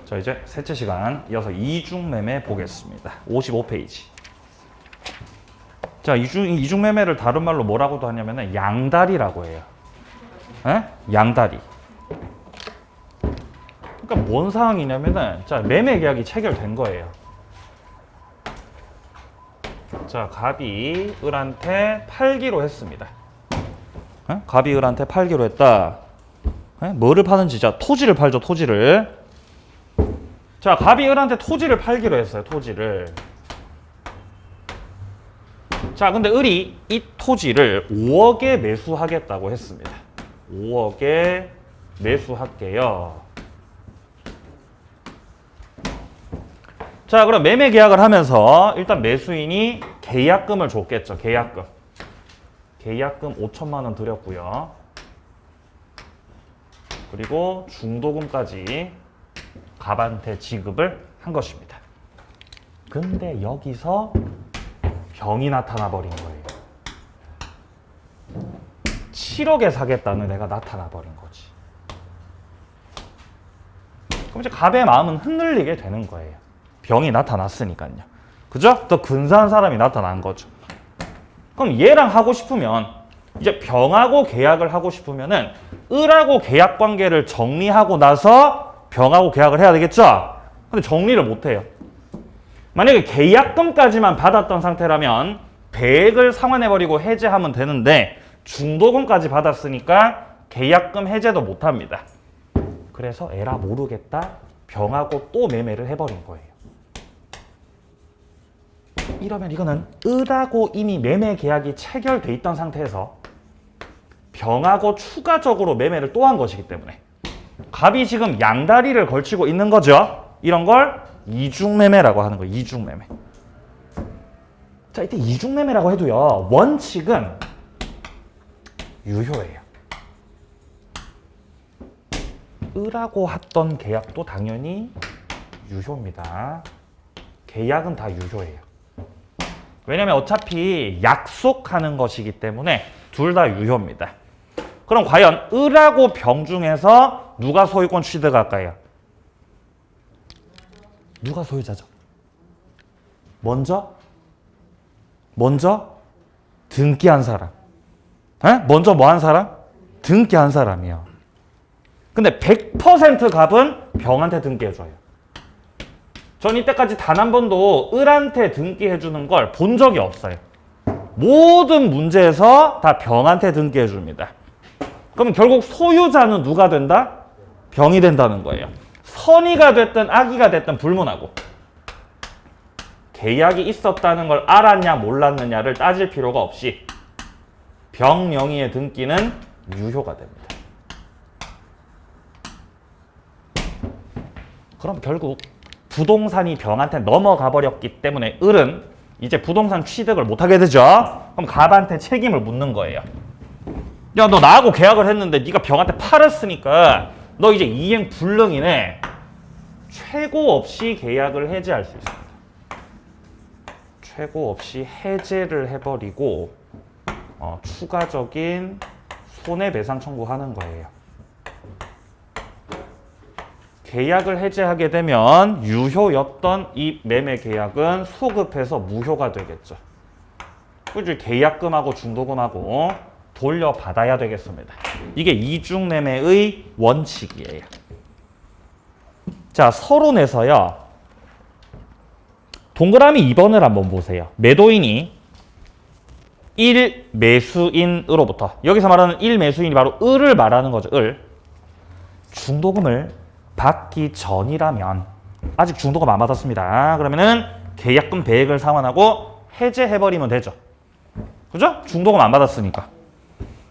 자, 이제 셋째 시간 이어서 이중매매 보겠습니다. 55페이지. 자, 이중매매를 다른 말로 뭐라고도 하냐면은 양다리라고 해요. 에? 양다리. 그러니까 뭔 상황이냐면은, 자, 매매 계약이 체결된 거예요. 자, 갑이 을한테 팔기로 했습니다. 에? 갑이 을한테 팔기로 했다. 에? 뭐를 파는지, 자, 토지를 팔죠, 토지를. 자, 갑이 을한테 토지를 팔기로 했어요, 토지를. 자, 근데 을이 이 토지를 5억에 매수하겠다고 했습니다. 5억에 매수할게요. 자, 그럼 매매 계약을 하면서 일단 매수인이 계약금을 줬겠죠, 계약금. 계약금 5천만 원 드렸고요. 그리고 중도금까지 갑한테 지급을 한 것입니다. 근데 여기서 병이 나타나 버린 거예요. 7억에 사겠다는 애가 나타나 버린 거지. 그럼 이제 갑의 마음은 흔들리게 되는 거예요. 병이 나타났으니까요. 그죠? 더 근사한 사람이 나타난 거죠. 그럼 얘랑 하고 싶으면, 이제 병하고 계약을 하고 싶으면은 을하고 계약 관계를 정리하고 나서 병하고 계약을 해야 되겠죠? 근데 정리를 못 해요. 만약에 계약금까지만 받았던 상태라면 배액을 상환해버리고 해제하면 되는데 중도금까지 받았으니까 계약금 해제도 못 합니다. 그래서 에라 모르겠다. 병하고 또 매매를 해버린 거예요. 이러면 이거는 을하고 이미 매매 계약이 체결돼 있던 상태에서 병하고 추가적으로 매매를 또 한 것이기 때문에 갑이 지금 양다리를 걸치고 있는 거죠. 이런 걸 이중매매라고 하는 거예요. 이중매매. 자, 이때 이중매매라고 해도요, 원칙은 유효예요. 을하고 했던 계약도 당연히 유효입니다. 계약은 다 유효예요. 왜냐면 어차피 약속하는 것이기 때문에 둘 다 유효입니다. 그럼 과연 을하고 병 중에서 누가 소유권 취득할까요? 누가 소유자죠? 먼저 등기한 사람. 에? 먼저 뭐 한 사람? 등기한 사람이요. 근데 100% 값은 병한테 등기해줘요. 전 이때까지 단 한 번도 을한테 등기해주는 걸 본 적이 없어요. 모든 문제에서 다 병한테 등기해줍니다. 그럼 결국 소유자는 누가 된다? 병이 된다는 거예요. 선의가 됐든 악의가 됐든 불문하고 계약이 있었다는 걸 알았냐 몰랐느냐를 따질 필요가 없이 병 명의의 등기는 유효가 됩니다. 그럼 결국 부동산이 병한테 넘어가 버렸기 때문에 을은 이제 부동산 취득을 못하게 되죠. 그럼 갑한테 책임을 묻는 거예요. 야, 너 나하고 계약을 했는데 네가 병한테 팔았으니까 너 이제 이행 불능이네. 최고 없이 계약을 해지할 수 있습니다. 최고 없이 해제를 해버리고 추가적인 손해배상 청구하는 거예요. 계약을 해제하게 되면 유효였던 이 매매 계약은 소급해서 무효가 되겠죠. 그죠? 계약금하고 중도금하고 돌려받아야 되겠습니다. 이게 이중매매의 원칙이에요. 자, 서론에서요. 동그라미 2번을 한번 보세요. 매도인이 1매수인으로부터, 여기서 말하는 1매수인이 바로 을을 말하는 거죠. 을. 중도금을 받기 전이라면, 아직 중도금 안 받았습니다. 그러면은 계약금 배액을 상환하고 해제해버리면 되죠. 그죠? 중도금 안 받았으니까.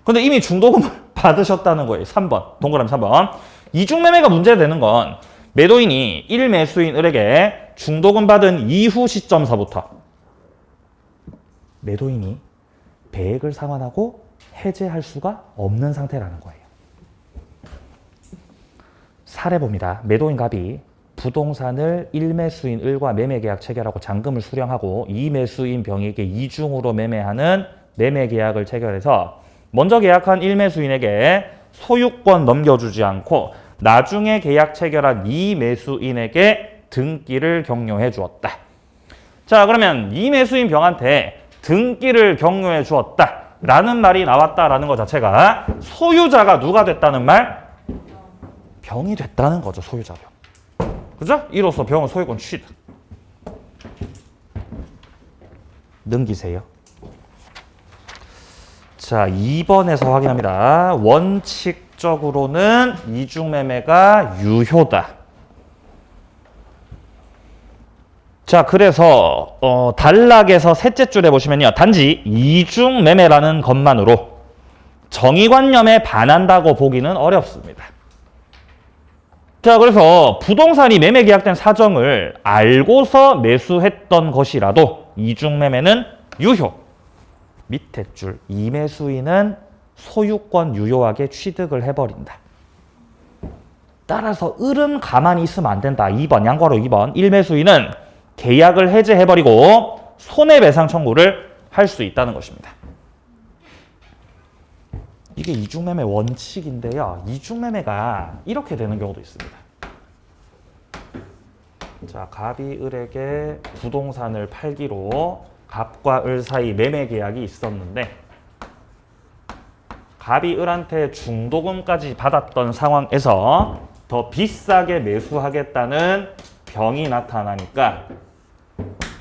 근데 이미 중도금을 받으셨다는 거예요. 3번. 동그라미 3번. 이중매매가 문제되는 건 매도인이 1매수인 을에게 중도금 받은 이후 시점서부터 매도인이 배액을 상환하고 해제할 수가 없는 상태라는 거예요. 사례 봅니다. 매도인 갑이 부동산을 1매수인 을과 매매계약 체결하고 잔금을 수령하고 2매수인 병에게 이중으로 매매하는 매매계약을 체결해서 먼저 계약한 1매수인에게 소유권 넘겨주지 않고 나중에 계약 체결한 이 매수인에게 등기를 격려해 주었다. 자, 그러면 이 매수인 병한테 등기를 격려해 주었다 라는 말이 나왔다라는 것 자체가 소유자가 누가 됐다는 말? 병이 됐다는 거죠. 소유자 병. 그죠? 이로써 병은 소유권 취득. 넘기세요. 자, 2번에서 확인합니다. 원칙적으로는 이중매매가 유효다. 자, 그래서 단락에서 셋째 줄에 보시면요. 단지 이중매매라는 것만으로 정의관념에 반한다고 보기는 어렵습니다. 자, 그래서 부동산이 매매 계약된 사정을 알고서 매수했던 것이라도 이중매매는 유효. 밑에 줄 이매수인은 소유권 유효하게 취득을 해버린다. 따라서 을은 가만히 있으면 안 된다. 2번 양괄호 2번 일매수인은 계약을 해제해버리고 손해배상 청구를 할 수 있다는 것입니다. 이게 이중매매 원칙인데요. 이중매매가 이렇게 되는 경우도 있습니다. 자, 갑이 을에게 부동산을 팔기로 갑과 을 사이 매매 계약이 있었는데 갑이 을한테 중도금까지 받았던 상황에서 더 비싸게 매수하겠다는 병이 나타나니까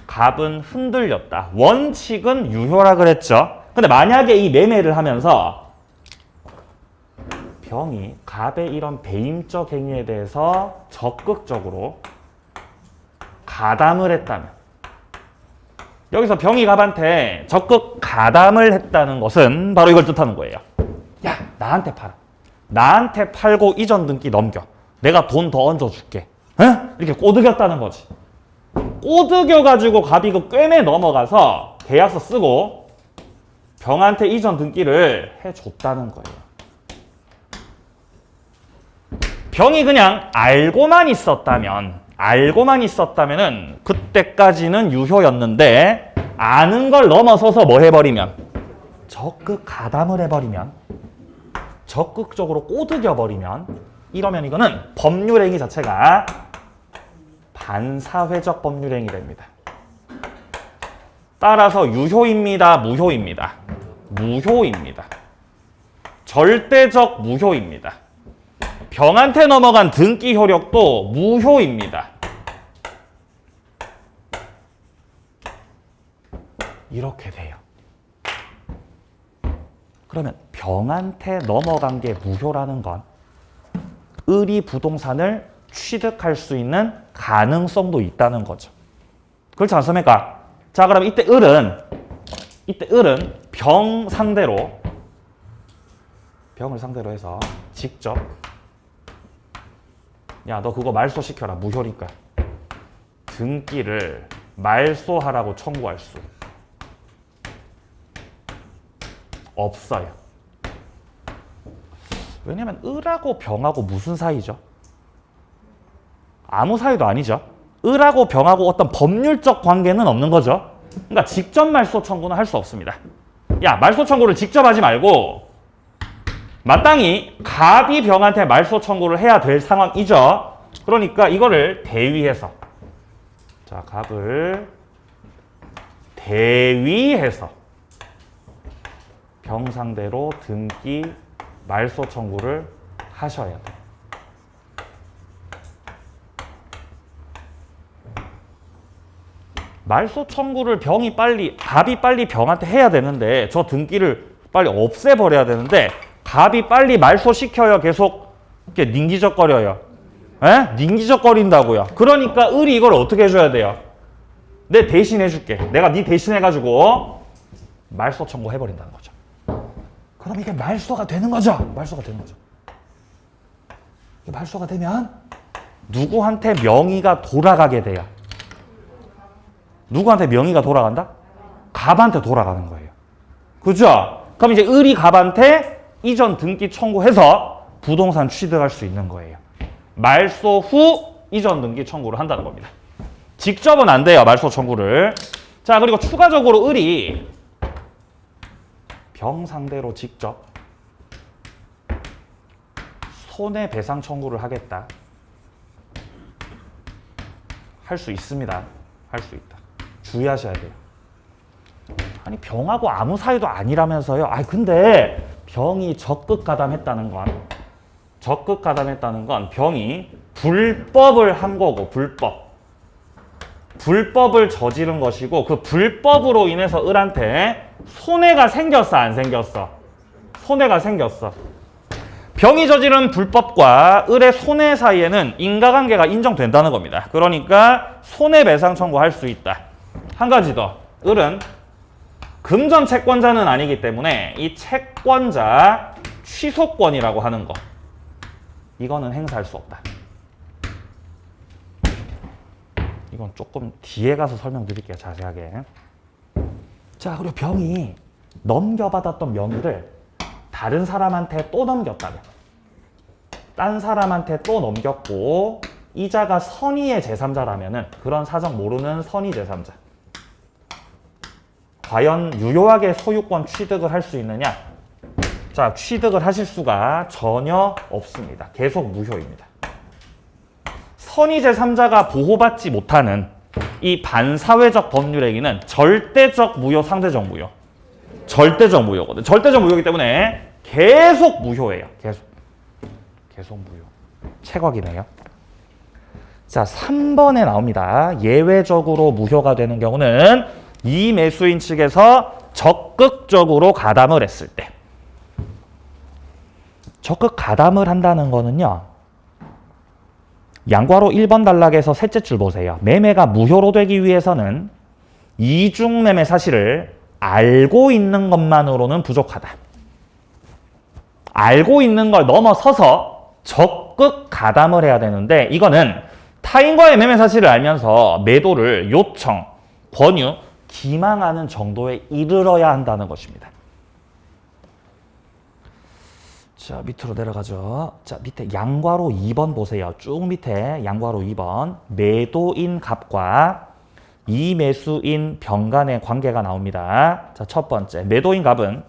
갑은 흔들렸다. 원칙은 유효라 그랬죠. 근데 만약에 이 매매를 하면서 병이 갑의 이런 배임적 행위에 대해서 적극적으로 가담을 했다면, 여기서 병이 갑한테 적극 가담을 했다는 것은 바로 이걸 뜻하는 거예요. 야, 나한테 팔아. 나한테 팔고 이전 등기 넘겨. 내가 돈 더 얹어줄게. 이렇게 꼬드겼다는 거지. 꼬드겨가지고 갑이 그 꿰매 넘어가서 계약서 쓰고 병한테 이전 등기를 해줬다는 거예요. 병이 그냥 알고만 있었다면은 그때까지는 유효였는데 아는 걸 넘어서서 뭐 해버리면, 적극 가담을 해버리면, 적극적으로 꼬드겨버리면, 이러면 이거는 법률행위 자체가 반사회적 법률행위 됩니다. 따라서 유효입니다, 무효입니다. 무효입니다. 절대적 무효입니다. 병한테 넘어간 등기 효력도 무효입니다. 이렇게 돼요. 그러면 병한테 넘어간 게 무효라는 건 을이 부동산을 취득할 수 있는 가능성도 있다는 거죠. 그렇지 않습니까? 자, 그럼 이때 을은 병을 상대로 해서 직접 야, 너 그거 말소시켜라. 무효니까. 등기를 말소하라고 청구할 수 없어요. 왜냐면 을하고 병하고 무슨 사이죠? 아무 사이도 아니죠. 을하고 병하고 어떤 법률적 관계는 없는 거죠. 그러니까 직접 말소 청구는 할 수 없습니다. 야, 말소 청구를 직접 하지 말고 마땅히 갑이 병한테 말소 청구를 해야 될 상황이죠. 그러니까 이거를 대위해서, 자, 갑을 대위해서 병 상대로 등기 말소 청구를 하셔야 돼요. 말소 청구를 갑이 빨리 병한테 해야 되는데, 저 등기를 빨리 없애버려야 되는데 갑이 빨리 말소시켜요? 계속 이렇게 닌기적거려요? 닌기적거린다고요. 그러니까 을이 이걸 어떻게 해줘야 돼요? 내 대신 해줄게. 내가 네 대신 해가지고 말소 청구 해버린다는 거죠. 그럼 이게 말소가 되는 거죠. 이게 말소가 되면 누구한테 명의가 돌아가게 돼요? 누구한테 명의가 돌아간다? 갑한테 돌아가는 거예요. 그죠? 그럼 이제 을이 갑한테 이전 등기 청구해서 부동산 취득할 수 있는 거예요. 말소 후 이전 등기 청구를 한다는 겁니다. 직접은 안 돼요, 말소 청구를. 자, 그리고 추가적으로 을이 병 상대로 직접 손해배상 청구를 하겠다. 할 수 있습니다. 할 수 있다. 주의하셔야 돼요. 아니 병하고 아무 사이도 아니라면서요. 아 근데 병이 적극 가담했다는 건 병이 불법을 한 거고 불법을 저지른 것이고 그 불법으로 인해서 을한테 손해가 생겼어 안 생겼어? 손해가 생겼어. 병이 저지른 불법과 을의 손해 사이에는 인과관계가 인정된다는 겁니다. 그러니까 손해배상 청구할 수 있다. 한 가지 더. 을은 금전 채권자는 아니기 때문에 이 채권자 취소권이라고 하는 거 이거는 행사할 수 없다. 이건 조금 뒤에 가서 설명드릴게요. 자세하게. 자, 그리고 병이 넘겨받았던 명의를 다른 사람한테 또 넘겼다면 딴 사람한테 또 넘겼고 이자가 선의의 제3자라면은 그런 사정 모르는 선의 제3자 과연 유효하게 소유권 취득을 할 수 있느냐? 자, 취득을 하실 수가 전혀 없습니다. 계속 무효입니다. 선의 제3자가 보호받지 못하는 이 반사회적 법률행위는 절대적 무효, 상대적 무효. 절대적 무효거든. 절대적 무효이기 때문에 계속 무효예요. 계속 무효. 체각이네요. 자, 3번에 나옵니다. 예외적으로 무효가 되는 경우는 이 매수인 측에서 적극적으로 가담을 했을 때. 적극 가담을 한다는 거는요. 양괄호 1번 단락에서 셋째 줄 보세요. 매매가 무효로 되기 위해서는 이중 매매 사실을 알고 있는 것만으로는 부족하다. 알고 있는 걸 넘어서서 적극 가담을 해야 되는데 이거는 타인과의 매매 사실을 알면서 매도를 요청, 권유, 기망하는 정도에 이르러야 한다는 것입니다. 자, 밑으로 내려가죠. 자, 밑에 양괄호 2번 보세요. 쭉 밑에 양괄호 2번. 매도인 갑과 이매수인 병 간의 관계가 나옵니다. 자, 첫 번째. 매도인 갑은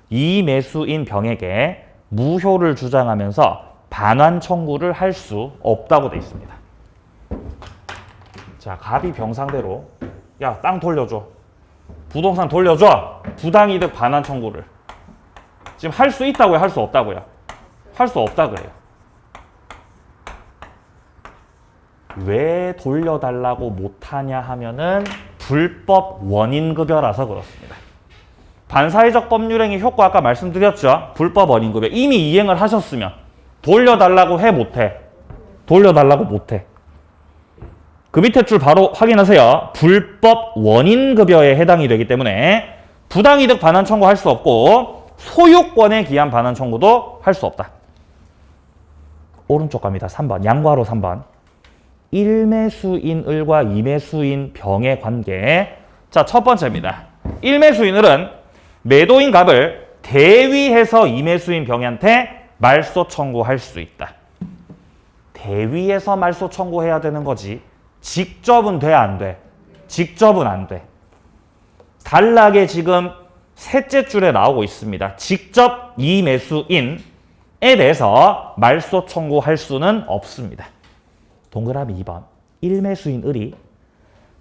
이매수인 병에게 무효를 주장하면서 반환 청구를 할 수 없다고 되어 있습니다. 자, 갑이 병 상대로 야, 땅 돌려줘. 부동산 돌려줘. 부당이득 반환 청구를. 지금 할 수 있다고요? 할 수 없다고요? 할 수 없다 그래요. 왜 돌려달라고 못하냐 하면은 불법 원인급여라서 그렇습니다. 반사회적 법률행위 효과 아까 말씀드렸죠? 불법 원인급여. 이미 이행을 하셨으면 돌려달라고 해 못해? 돌려달라고 못해. 그 밑에 줄 바로 확인하세요. 불법 원인급여에 해당이 되기 때문에 부당이득 반환 청구할 수 없고 소유권에 기한 반환 청구도 할 수 없다. 오른쪽 갑니다. 3번. 양괄호 3번. 1매수인 을과 2매수인 병의 관계. 자, 첫 번째입니다. 1매수인 을은 매도인 갑을 대위해서 2매수인 병한테 말소 청구할 수 있다. 대위해서 말소 청구해야 되는 거지. 직접은 돼, 안 돼? 직접은 안 돼. 단락에 지금 셋째 줄에 나오고 있습니다. 직접 이매수인에 대해서 말소 청구할 수는 없습니다. 동그라미 2번. 1매수인 을이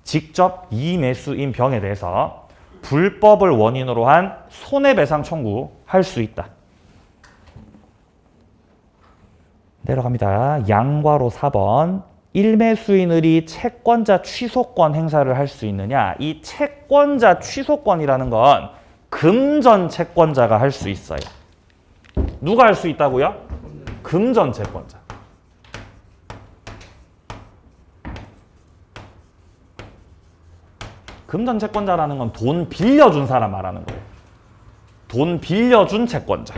직접 이매수인 병에 대해서 불법을 원인으로 한 손해배상 청구할 수 있다. 내려갑니다. 양괄호 4번. 1매수인 을이 채권자 취소권 행사를 할 수 있느냐? 이 채권자 취소권이라는 건 금전 채권자가 할 수 있어요. 누가 할 수 있다고요? 금전 채권자. 금전 채권자라는 건 돈 빌려준 사람 말하는 거예요. 돈 빌려준 채권자.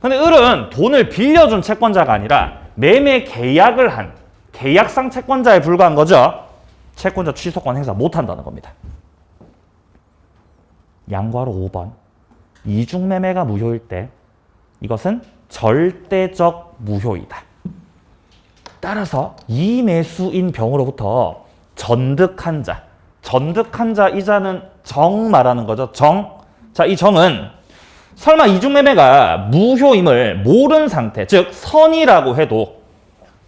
근데 을은 돈을 빌려준 채권자가 아니라 매매 계약을 한 계약상 채권자에 불과한 거죠. 채권자 취소권 행사 못한다는 겁니다. 양괄호 5번. 이중매매가 무효일 때 이것은 절대적 무효이다. 따라서 이매수인 병으로부터 전득한 자. 전득한 자 이자는 정 말하는 거죠. 정. 자, 이 정은 설마 이중매매가 무효임을 모른 상태, 즉 선이라고 해도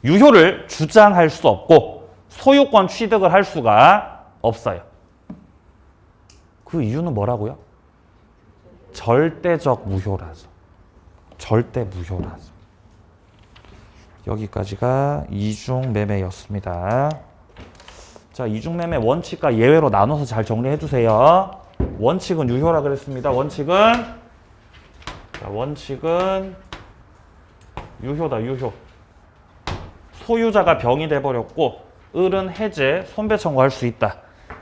유효를 주장할 수 없고 소유권 취득을 할 수가 없어요. 그 이유는 뭐라고요? 절대적 무효라서. 절대 무효라서. 여기까지가 이중매매였습니다. 자, 이중매매 원칙과 예외로 나눠서 잘 정리해 주세요. 원칙은 유효라 그랬습니다. 원칙은 유효다, 유효. 소유자가 병이 돼버렸고 을은 해제, 손배 청구할 수 있다.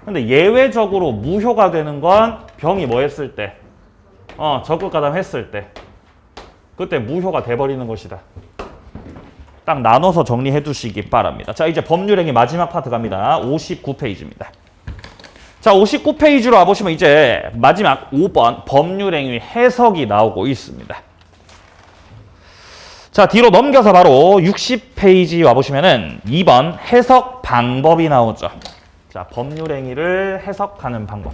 근데 예외적으로 무효가 되는 건 병이 뭐 했을 때? 적극가담 했을 때. 그때 무효가 돼버리는 것이다. 딱 나눠서 정리해 두시기 바랍니다. 자, 이제 법률행위 마지막 파트 갑니다. 59페이지입니다. 자, 59페이지로 와보시면 이제 마지막 5번 법률행위 해석이 나오고 있습니다. 자, 뒤로 넘겨서 바로 60페이지 와보시면은 2번 해석 방법이 나오죠. 자, 법률행위를 해석하는 방법.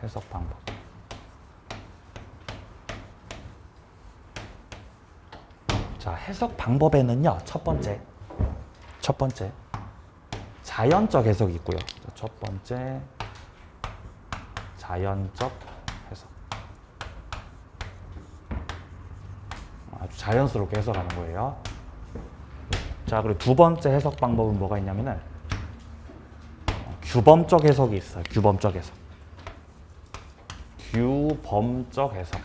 해석 방법. 자, 해석 방법에는요, 첫 번째 자연적 해석이 있고요. 첫 번째 자연적 해석. 아주 자연스럽게 해석하는 거예요. 자, 그리고 두 번째 해석 방법은 뭐가 있냐면은 규범적 해석이 있어요. 규범적 해석. 규범적 해석.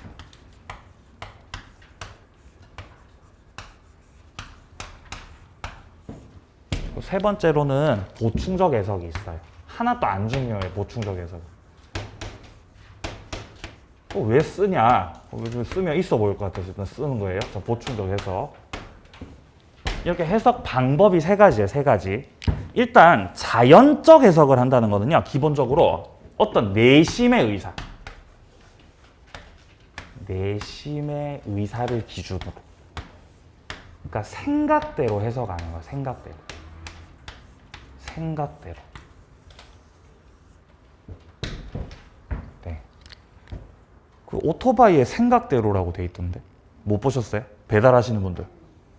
세 번째로는 보충적 해석이 있어요. 하나도 안 중요해요. 보충적 해석. 왜 쓰냐? 쓰면 있어 보일 것 같아서 일단 쓰는 거예요. 자, 보충적 해석. 이렇게 해석 방법이 세 가지예요. 세 가지. 일단 자연적 해석을 한다는 거는요. 기본적으로 어떤 내심의 의사. 내심의 의사를 기준으로. 그러니까 생각대로 해석하는 거예요. 생각대로. 생각대로. 네. 그 오토바이에 생각대로라고 돼 있던데. 못 보셨어요? 배달하시는 분들.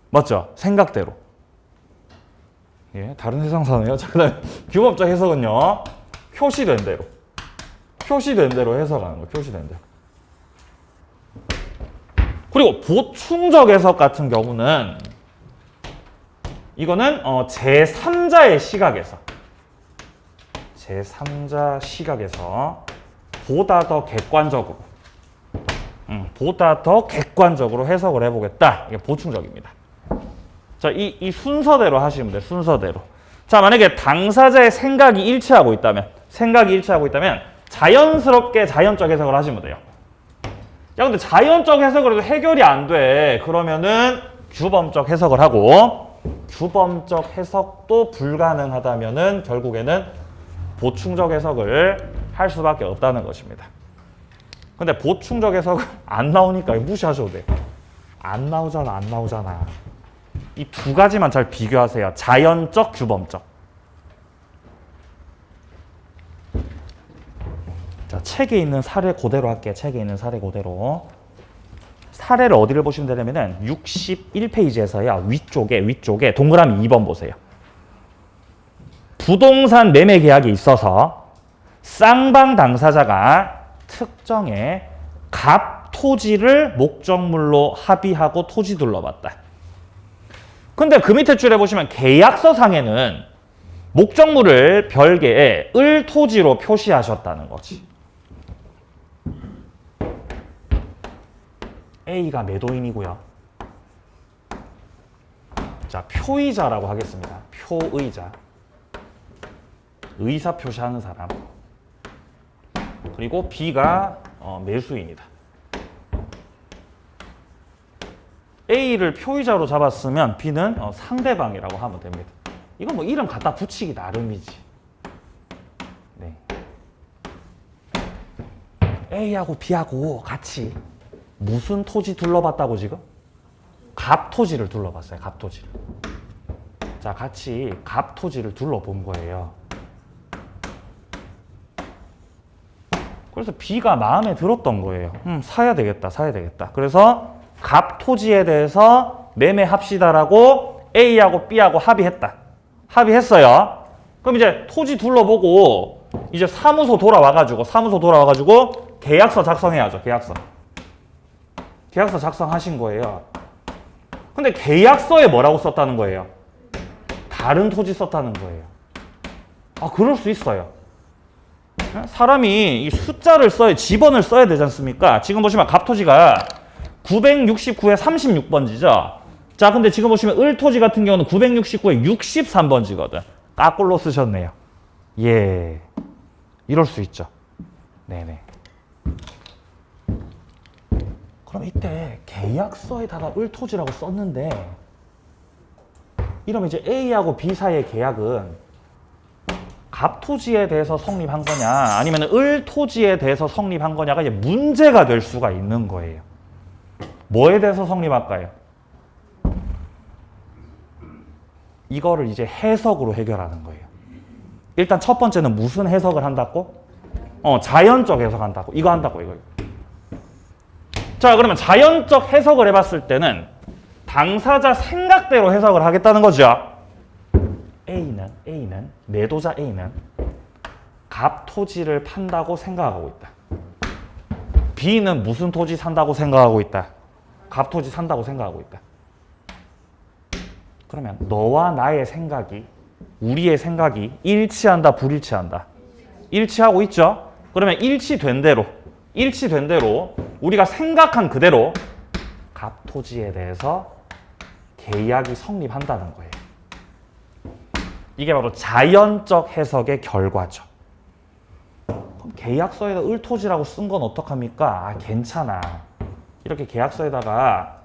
맞죠? 생각대로. 예, 다른 세상사네요. 자, 그다음 규범적 해석은요. 표시된 대로. 표시된 대로 해석하는 거예요. 표시된 대로. 그리고 보충적 해석 같은 경우는 이거는 제3자의 시각에서 제3자 시각에서 보다 더 객관적으로 해석을 해보겠다. 이게 보충적입니다. 자, 이 순서대로 하시면 돼요. 순서대로. 자, 만약에 당사자의 생각이 일치하고 있다면 자연스럽게 자연적 해석을 하시면 돼요. 야, 근데 자연적 해석을 해도 해결이 안 돼. 그러면은 규범적 해석을 하고, 규범적 해석도 불가능하다면은 결국에는 보충적 해석을 할 수밖에 없다는 것입니다. 근데 보충적 해석은 안 나오니까 무시하셔도 돼요. 안 나오잖아. 이 두 가지만 잘 비교하세요. 자연적, 규범적. 자, 책에 있는 사례 그대로 할게요. 책에 있는 사례 그대로. 사례를 어디를 보시면 되냐면은 61페이지에서요. 위쪽에 동그라미 2번 보세요. 부동산 매매 계약에 있어서 쌍방 당사자가 특정의 갑 토지를 목적물로 합의하고 토지 둘러봤다. 근데 그 밑에 줄에 보시면 계약서상에는 목적물을 별개의 을 토지로 표시하셨다는 거지. A가 매도인이고요. 자, 표의자라고 하겠습니다. 표의자. 의사 표시하는 사람. 그리고 B가 매수인이다. A를 표의자로 잡았으면 B는 상대방이라고 하면 됩니다. 이건 뭐 이름 갖다 붙이기 나름이지. 네. A하고 B하고 같이 무슨 토지 둘러봤다고 지금? 갑 토지를 둘러봤어요. 갑 토지를. 자, 같이 갑 토지를 둘러본 거예요. 그래서 B가 마음에 들었던 거예요. 사야 되겠다. 그래서 갑 토지에 대해서 매매합시다라고 A하고 B하고 합의했어요. 그럼 이제 토지 둘러보고 이제 사무소 돌아와가지고 계약서 작성해야죠. 계약서 작성하신 거예요. 근데 계약서에 뭐라고 썼다는 거예요? 다른 토지 썼다는 거예요. 아, 그럴 수 있어요. 사람이 이 숫자를 지번을 써야 되지 않습니까? 지금 보시면 갑토지가 969에 36번지죠. 자, 근데 지금 보시면 을토지 같은 경우는 969에 63번지거든. 까꿀로 쓰셨네요. 예. 이럴 수 있죠. 네네. 그럼 이때 계약서에다가 을토지라고 썼는데 이러면 이제 A하고 B 사이의 계약은 갑토지에 대해서 성립한 거냐 아니면 을토지에 대해서 성립한 거냐가 이제 문제가 될 수가 있는 거예요. 뭐에 대해서 성립할까요? 이거를 이제 해석으로 해결하는 거예요. 일단 첫 번째는 무슨 해석을 한다고? 자연적 해석한다고. 이거 한다고 이거. 자, 그러면 자연적 해석을 해봤을 때는 당사자 생각대로 해석을 하겠다는 거죠. A는 매도자 A는 갑 토지를 판다고 생각하고 있다. B는 무슨 토지 산다고 생각하고 있다. 갑 토지 산다고 생각하고 있다. 그러면 너와 나의 생각이 우리의 생각이 일치한다, 불일치한다? 일치하고 있죠? 그러면 일치된 대로 우리가 생각한 그대로 갑 토지에 대해서 계약이 성립한다는 거예요. 이게 바로 자연적 해석의 결과죠. 그럼 계약서에다 을토지라고 쓴 건 어떡합니까? 아, 괜찮아. 이렇게 계약서에다가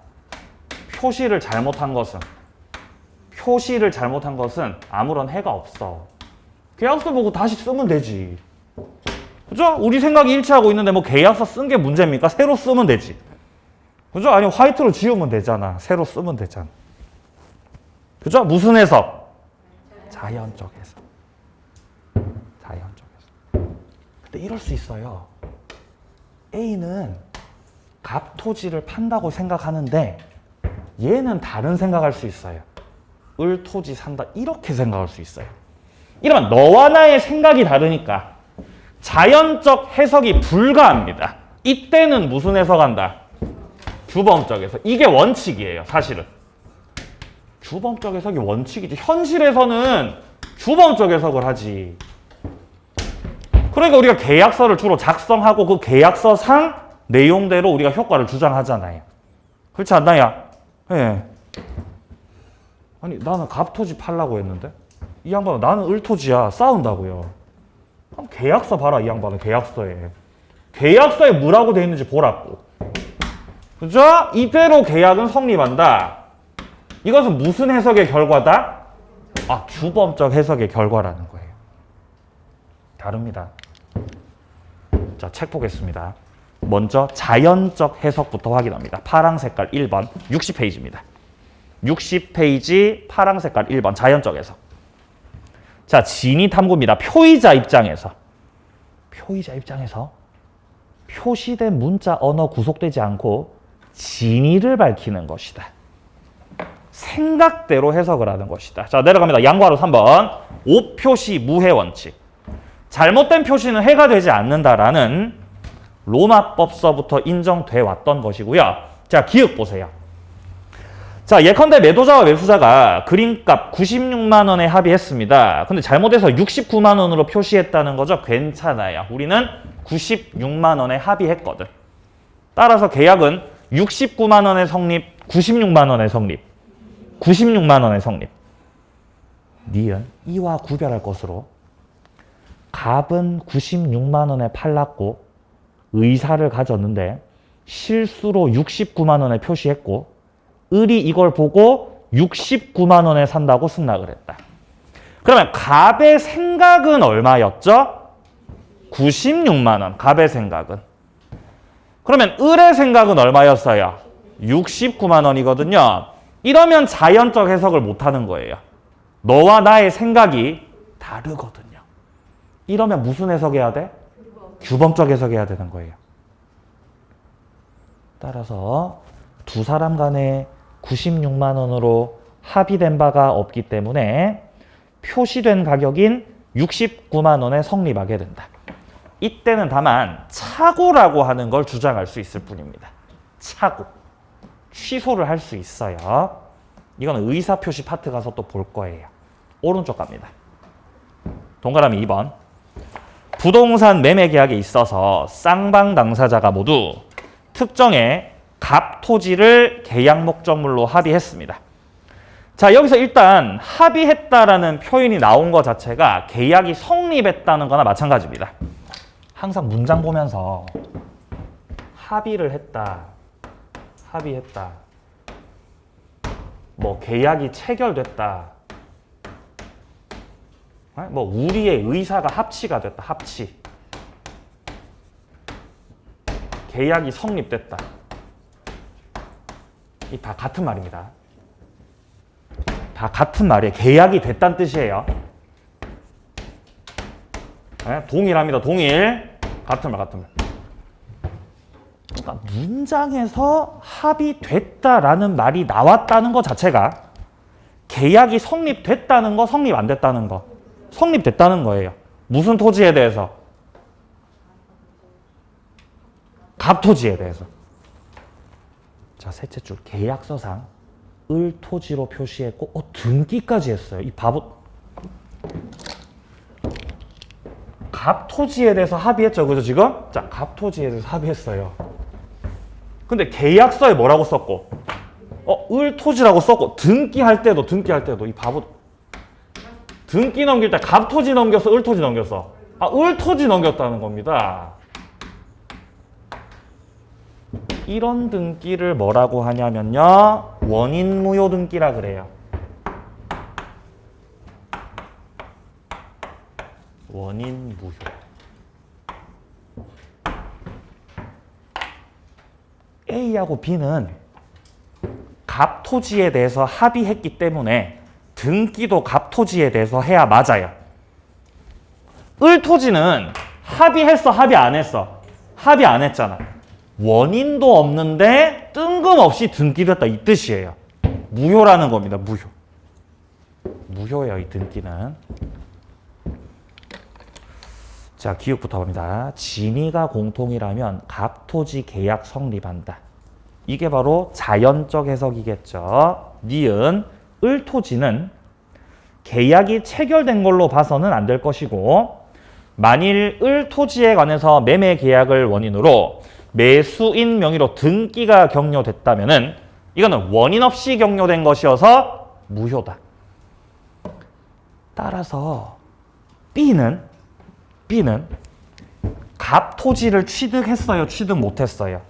표시를 잘못한 것은 아무런 해가 없어. 계약서 보고 다시 쓰면 되지. 그죠? 우리 생각이 일치하고 있는데 뭐 계약서 쓴 게 문제입니까? 새로 쓰면 되지. 그죠? 아니 화이트로 지우면 되잖아. 새로 쓰면 되잖아. 그죠? 무슨 해석? 자연적 해석. 근데 이럴 수 있어요. A는 갑토지를 판다고 생각하는데 얘는 다른 생각할 수 있어요. 을토지 산다 이렇게 생각할 수 있어요. 이러면 너와 나의 생각이 다르니까 자연적 해석이 불가합니다. 이때는 무슨 해석한다? 규범적 해석. 이게 원칙이에요, 사실은. 규범적 해석이 원칙이지. 현실에서는 규범적 해석을 하지. 그러니까 우리가 계약서를 주로 작성하고 그 계약서상 내용대로 우리가 효과를 주장하잖아요. 그렇지 않나요? 예. 아니 나는 갑토지 팔라고 했는데 이 양반은 나는 을토지야 싸운다고요. 그럼 계약서 봐라. 이 양반은 계약서에 뭐라고 돼 있는지 보라고. 그죠? 이대로 계약은 성립한다. 이것은 무슨 해석의 결과다? 아, 규범적 해석의 결과라는 거예요. 다릅니다. 자, 책 보겠습니다. 먼저 자연적 해석부터 확인합니다. 파랑 색깔 1번 60페이지입니다. 60페이지 파랑 색깔 1번 자연적 해석. 자, 진위 탐구입니다. 표의자 입장에서 표시된 문자 언어 구속되지 않고 진위를 밝히는 것이다. 생각대로 해석을 하는 것이다. 자, 내려갑니다. 양괄호 3번. 오표시 무해 원칙. 잘못된 표시는 해가 되지 않는다라는 로마법서부터 인정돼 왔던 것이고요. 자, 기억 보세요. 자, 예컨대 매도자와 매수자가 그림값 96만 원에 합의했습니다. 근데 잘못해서 69만 원으로 표시했다는 거죠. 괜찮아요. 우리는 96만 원에 합의했거든. 따라서 계약은 69만 원의 성립, 96만 원의 성립. 96만 원의 성립. 니은 이와 구별할 것으로 갑은 96만 원에 팔랐고 의사를 가졌는데 실수로 69만 원에 표시했고 을이 이걸 보고 69만 원에 산다고 승낙을 했다. 그러면 갑의 생각은 얼마였죠? 96만 원. 갑의 생각은. 그러면 을의 생각은 얼마였어요? 69만 원이거든요. 이러면 자연적 해석을 못하는 거예요. 너와 나의 생각이 다르거든요. 이러면 무슨 해석해야 돼? 규범적 해석해야 되는 거예요. 따라서 두 사람 간에 96만 원으로 합의된 바가 없기 때문에 표시된 가격인 69만 원에 성립하게 된다. 이때는 다만 착오라고 하는 걸 주장할 수 있을 뿐입니다. 착오. 취소를 할 수 있어요. 이거는 의사표시 파트 가서 또 볼 거예요. 오른쪽 갑니다. 동그라미 2번. 부동산 매매 계약에 있어서 쌍방 당사자가 모두 특정의 갑 토지를 계약 목적물로 합의했습니다. 자, 여기서 일단 합의했다라는 표현이 나온 것 자체가 계약이 성립했다는 거나 마찬가지입니다. 항상 문장 보면서 합의를 했다, 합의했다, 뭐 계약이 체결됐다, 뭐 우리의 의사가 합치가 됐다, 합치, 계약이 성립됐다, 이 다 같은 말입니다. 다 같은 말이에요. 계약이 됐다는 뜻이에요. 네? 동일합니다. 동일. 같은 말, 같은 말. 그러니까 문장에서 합의됐다라는 말이 나왔다는 것 자체가 계약이 성립됐다는 거, 성립 안 됐다는 거. 성립됐다는 거예요. 무슨 토지에 대해서? 갑토지에 대해서. 자, 셋째 줄. 계약서상 을 토지로 표시했고, 등기까지 했어요. 이 바보. 갑 토지에 대해서 합의했죠, 그죠 지금? 자, 갑 토지에 대해서 합의했어요. 근데 계약서에 뭐라고 썼고, 을 토지라고 썼고, 등기할 때도 이 바보. 등기 넘길 때 갑 토지 넘겼어, 을 토지 넘겼어? 을 토지 넘겼다는 겁니다. 이런 등기를 뭐라고 하냐면요, 원인 무효 등기라 그래요. 원인 무효. A하고 B는 갑 토지에 대해서 합의했기 때문에 등기도 갑 토지에 대해서 해야 맞아요. 을 토지는 합의했어, 합의 안 했어? 합의 안 했잖아. 원인도 없는데 뜬금없이 등기됐다, 이 뜻이에요. 무효라는 겁니다. 무효. 무효예요, 이 등기는. 자, 기억부터 봅니다. 진위가 공통이라면 갑토지 계약 성립한다. 이게 바로 자연적 해석이겠죠. 니은 을 토지는 계약이 체결된 걸로 봐서는 안 될 것이고, 만일 을 토지에 관해서 매매 계약을 원인으로 매수인 명의로 등기가 격려됐다면은 이거는 원인 없이 격려된 것이어서 무효다. 따라서 B는 갑 토지를 취득했어요, 취득 못했어요?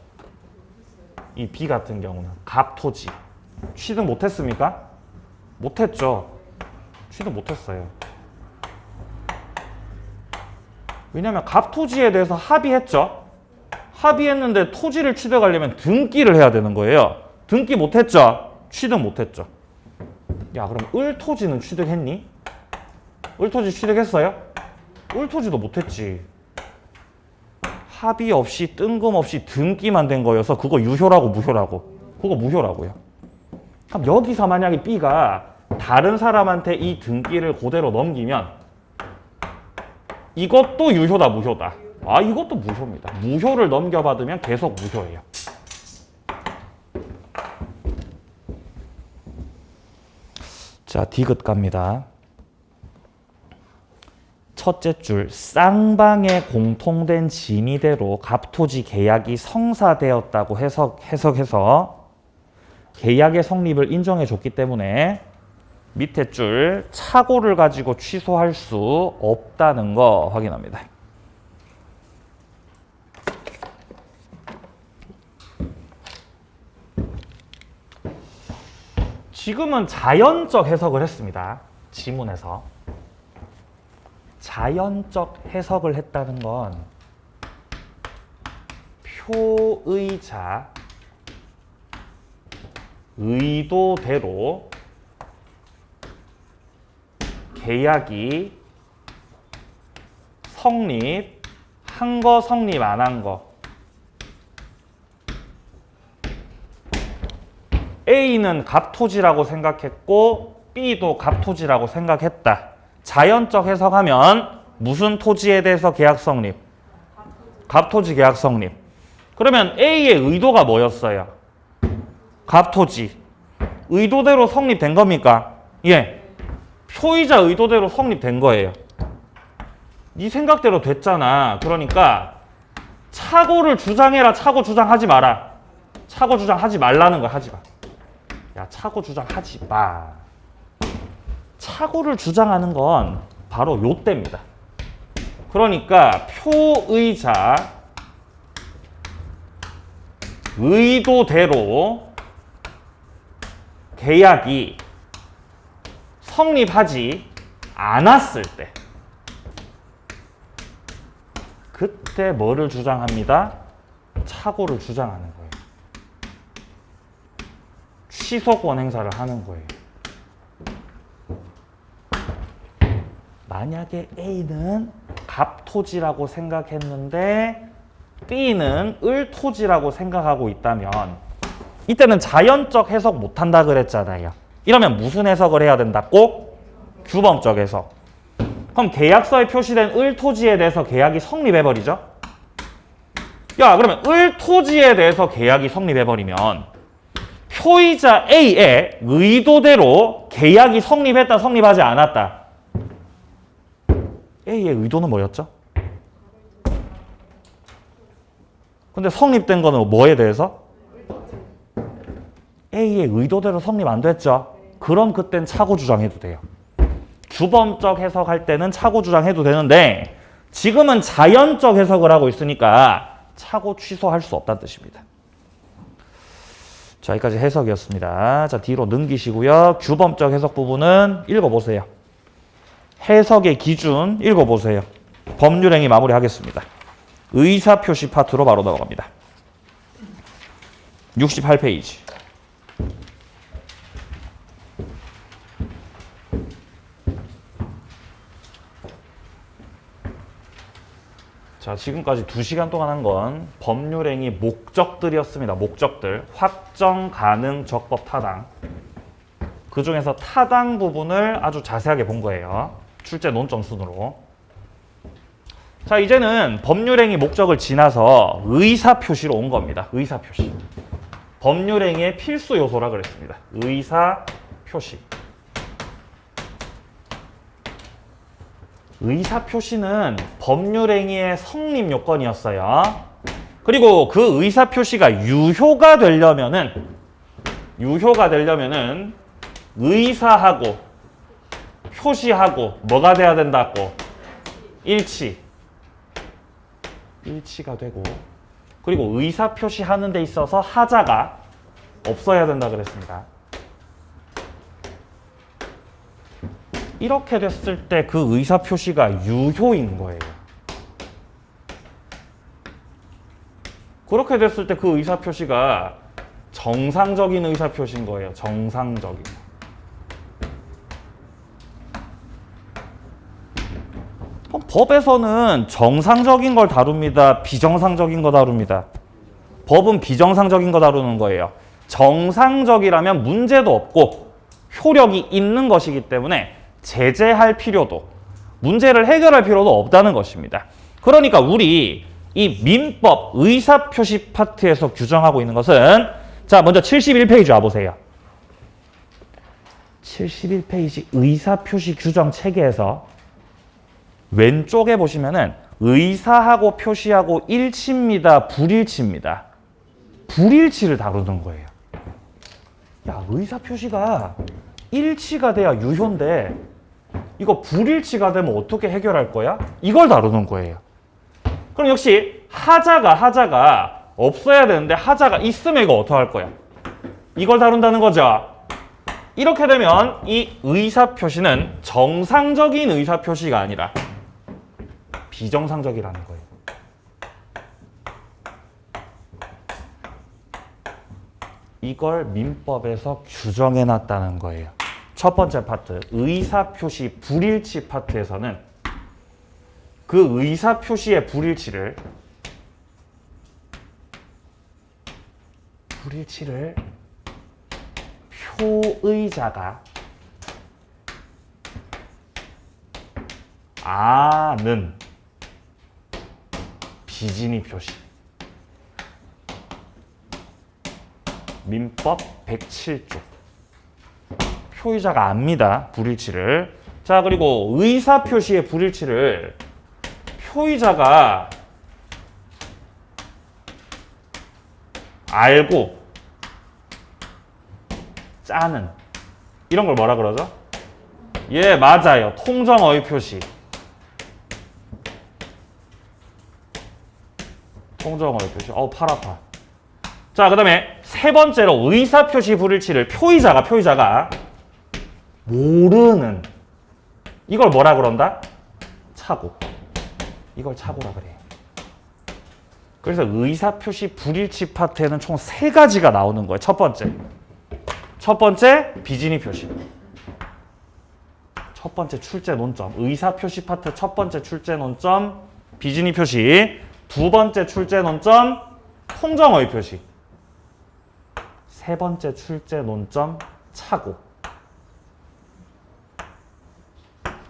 이 B 같은 경우는 갑 토지 취득 못했습니까? 못했죠. 취득 못했어요. 왜냐하면 갑 토지에 대해서 합의했죠. 합의했는데 토지를 취득하려면 등기를 해야 되는 거예요. 등기 못했죠? 취득 못했죠. 야, 그럼 을 토지는 취득했니? 을 토지 취득했어요? 을 토지도 못했지. 합의 없이 뜬금없이 등기만 된 거여서 그거 유효라고 무효라고? 그거 무효라고요. 그럼 여기서 만약에 B가 다른 사람한테 이 등기를 그대로 넘기면 이것도 유효다, 무효다? 이것도 무효입니다. 무효를 넘겨받으면 계속 무효예요. 자, 디귿 갑니다. 첫째 줄, 쌍방의 공통된 진위대로 갑토지 계약이 성사되었다고 해석해서 계약의 성립을 인정해 줬기 때문에 밑에 줄, 착오를 가지고 취소할 수 없다는 거 확인합니다. 지금은 자연적 해석을 했습니다. 지문에서. 자연적 해석을 했다는 건 표의자 의도대로 계약이 성립한 거, 성립 안 한 거. A는 갑토지라고 생각했고 B도 갑토지라고 생각했다. 자연적 해석하면 무슨 토지에 대해서 계약 성립? 갑토지 계약 성립. 그러면 A의 의도가 뭐였어요? 갑토지. 의도대로 성립된 겁니까? 예. 표의자 의도대로 성립된 거예요. 네 생각대로 됐잖아. 그러니까 착오를 주장해라. 착오 주장하지 마라. 착오 주장하지 말라는 거야. 하지 마. 야, 착오 주장하지 마. 착오를 주장하는 건 바로 요때입니다. 그러니까 표의자 의도대로 계약이 성립하지 않았을 때 그때 뭐를 주장합니다? 착오를 주장하는 거예요. 취소권 행사를 하는 거예요. 만약에 A는 갑토지라고 생각했는데 B는 을토지라고 생각하고 있다면 이때는 자연적 해석 못한다 그랬잖아요. 이러면 무슨 해석을 해야 된다고? 규범적 해석. 그럼 계약서에 표시된 을토지에 대해서 계약이 성립해버리죠? 야, 그러면 을토지에 대해서 계약이 성립해버리면 표의자 A의 의도대로 계약이 성립했다, 성립하지 않았다. A의 의도는 뭐였죠? 근데 성립된 거는 뭐에 대해서? A의 의도대로 성립 안 됐죠? 그럼 그땐 착오 주장해도 돼요. 규범적 해석할 때는 착오 주장해도 되는데 지금은 자연적 해석을 하고 있으니까 착오 취소할 수 없다는 뜻입니다. 자, 여기까지 해석이었습니다. 자, 뒤로 넘기시고요. 규범적 해석 부분은 읽어보세요. 해석의 기준 읽어보세요. 법률행위 마무리하겠습니다. 의사표시 파트로 바로 넘어갑니다. 68페이지. 자, 지금까지 2시간 동안 한 건 법률행위 목적들이었습니다. 목적들. 확정, 가능, 적법, 타당. 그 중에서 타당 부분을 아주 자세하게 본 거예요. 출제 논점 순으로. 자, 이제는 법률행위 목적을 지나서 의사표시로 온 겁니다. 의사표시. 법률행위의 필수 요소라 그랬습니다. 의사표시. 의사표시는 법률행위의 성립 요건이었어요. 그리고 그 의사표시가 유효가 되려면은 의사하고 표시하고 뭐가 돼야 된다고? 일치가 되고, 그리고 의사표시하는 데 있어서 하자가 없어야 된다 그랬습니다. 이렇게 됐을 때 그 의사표시가 유효인 거예요. 그렇게 됐을 때 그 의사표시가 정상적인 의사표시인 거예요. 정상적인. 법에서는 정상적인 걸 다룹니다. 비정상적인 거 다룹니다. 법은 비정상적인 거 다루는 거예요. 정상적이라면 문제도 없고 효력이 있는 것이기 때문에 제재할 필요도, 문제를 해결할 필요도 없다는 것입니다. 그러니까 우리 이 민법 의사표시 파트에서 규정하고 있는 것은, 자, 먼저 71페이지 와보세요. 71페이지 의사표시 규정 체계에서 왼쪽에 보시면은 의사하고 표시하고 일치입니다, 불일치입니다. 불일치를 다루는 거예요. 야, 의사표시가 일치가 돼야 유효인데 이거 불일치가 되면 어떻게 해결할 거야? 이걸 다루는 거예요. 그럼 역시 하자가 없어야 되는데 하자가 있으면 이거 어떡할 거야? 이걸 다룬다는 거죠. 이렇게 되면 이 의사표시는 정상적인 의사표시가 아니라 비정상적이라는 거예요. 이걸 민법에서 규정해 놨다는 거예요. 첫 번째 파트 의사표시 불일치 파트에서는 그 의사표시의 불일치를 표의자가 아는 비진이 표시. 민법 107조. 표의자가 압니다. 불일치를. 자, 그리고 의사표시의 불일치를 표의자가 알고 짜는 이런 걸 뭐라 그러죠? 예, 맞아요. 통정어의 표시. 통정어의 표시. 팔 아파. 자, 그 다음에 세 번째로 의사표시 불일치를 표의자가 모르는 이걸 뭐라 그런다? 착오. 이걸 착오라 그래. 그래서 의사표시 불일치 파트에는 총 3가지가 나오는 거예요. 첫 번째 비진이 표시. 첫 번째 출제 논점. 의사표시 파트 첫 번째 출제 논점 비진이 표시. 두 번째 출제 논점 통정어의 표시. 세 번째 출제 논점 착오.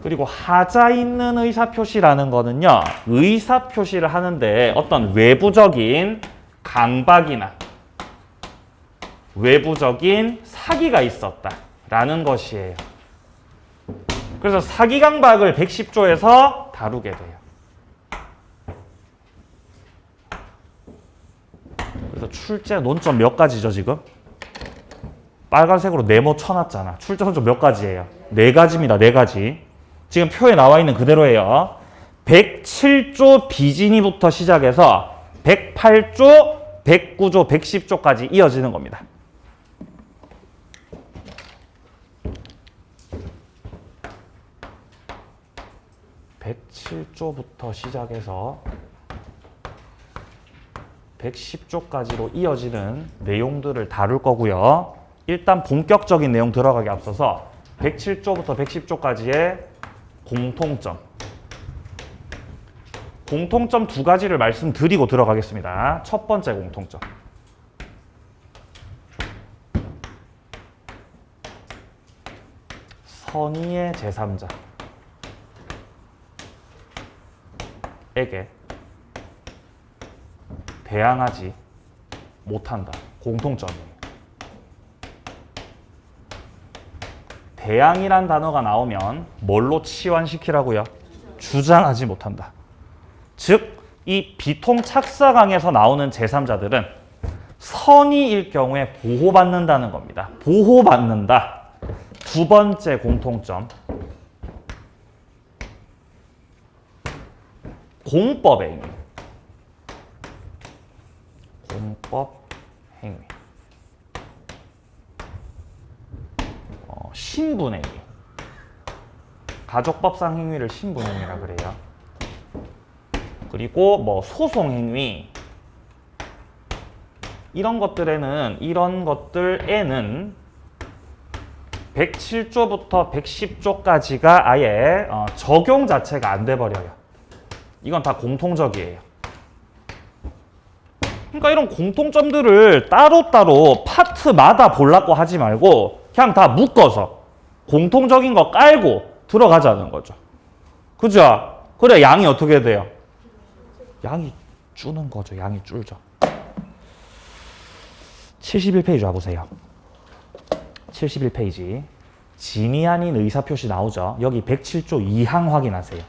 그리고 하자 있는 의사표시라는 거는요. 의사표시를 하는데 어떤 외부적인 강박이나 외부적인 사기가 있었다라는 것이에요. 그래서 사기 강박을 110조에서 다루게 돼요. 그래서 출제 논점 몇 가지죠 지금? 빨간색으로 네모 쳐놨잖아. 출제 논점 몇 가지예요? 4가지입니다. 4가지. 지금 표에 나와 있는 그대로예요. 107조 비진이부터 시작해서 108조, 109조, 110조까지 이어지는 겁니다. (107조부터) 시작해서 110조까지로 이어지는 내용들을 다룰 거고요. 일단 본격적인 내용 들어가기 앞서서 107조부터 110조까지의 공통점 2가지를 말씀드리고 들어가겠습니다. 첫 번째 공통점. 선의의 제3자에게 대항하지 못한다. 공통점이에요. 대항이란 단어가 나오면 뭘로 치환시키라고요? 주장하지 못한다. 즉, 이 비통착사강에서 나오는 제3자들은 선의일 경우에 보호받는다는 겁니다. 보호받는다. 두 번째 공통점. 공법의 행위. 공법 행위. 신분행위. 가족법상 행위를 신분행위라 그래요. 그리고 뭐 소송행위. 이런 것들에는 107조부터 110조까지가 아예 적용 자체가 안 돼 버려요. 이건 다 공통적이에요. 그러니까 이런 공통점들을 따로따로 파트마다 보려고 하지 말고 그냥 다 묶어서 공통적인 거 깔고 들어가자는 거죠. 그죠? 그래 양이 어떻게 돼요? 양이 줄는 거죠. 양이 줄죠. 71페이지 와보세요. 71페이지. 진이 아닌 의사표시 나오죠. 여기 107조 2항 확인하세요.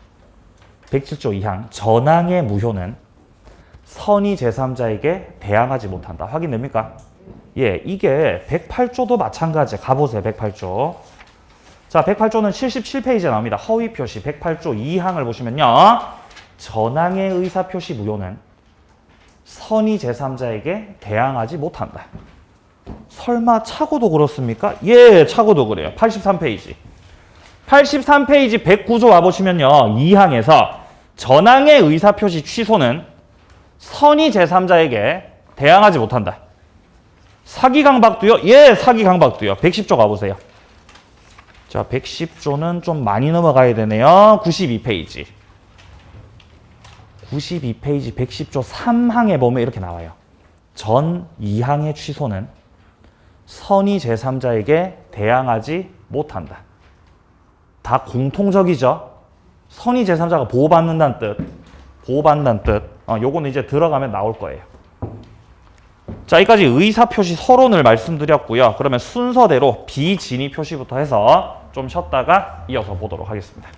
107조 2항. 전항의 무효는 선의 제3자에게 대항하지 못한다. 확인됩니까? 예, 이게 108조도 마찬가지예요. 가보세요. 108조. 자, 108조는 77페이지에 나옵니다. 허위 표시 108조 2항을 보시면요. 전항의 의사표시 무효는 선의 제3자에게 대항하지 못한다. 설마 차고도 그렇습니까? 예, 차고도 그래요. 83페이지. 83페이지 109조 와보시면요. 2항에서 전항의 의사표시 취소는 선의 제3자에게 대항하지 못한다. 사기 강박도요? 예, 사기 강박도요. 110조 가보세요. 자, 110조는 좀 많이 넘어가야 되네요. 92페이지. 92페이지 110조 3항에 보면 이렇게 나와요. 전 2항의 취소는 선의 제3자에게 대항하지 못한다. 다 공통적이죠. 선의 제3자가 보호받는다는 뜻. 보호받는다는 뜻. 요거는 이제 들어가면 나올 거예요. 자, 여기까지 의사표시 서론을 말씀드렸고요. 그러면 순서대로 비진의 표시부터 해서 좀 쉬었다가 이어서 보도록 하겠습니다.